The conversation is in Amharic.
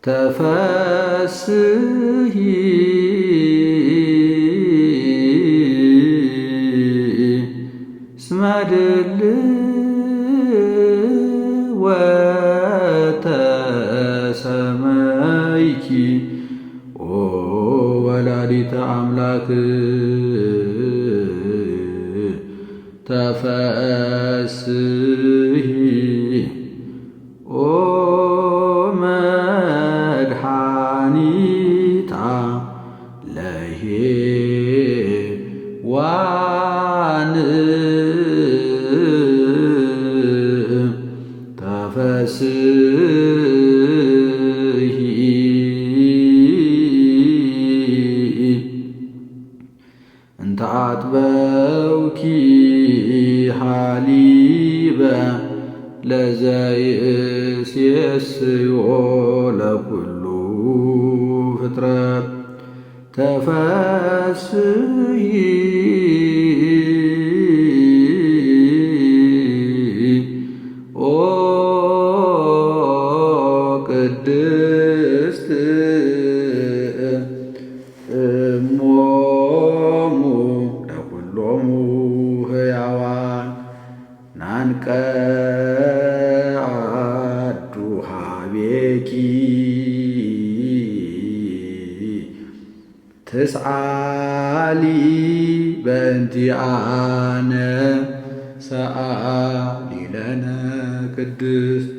ተፈስሒ እስመ ድልወ ተሰመይኪ ኦ ወላዲተ አምላክ ተፈስሒ ኦ መድኃኒታ ለሔዋን ተፈስሒ እንተ አጥበውኪ ሐሊበ ለዘይእሴስዮ ለኩሉ ፍጥረት ተፈስሒ ኦ ቅድስት እሞሙ ለኩሎሙ ሕያዋን ናንቀአዱ ኀቤኪ ትስአሊ በእንቲአነ ሰአሊ ለነ ቅድስት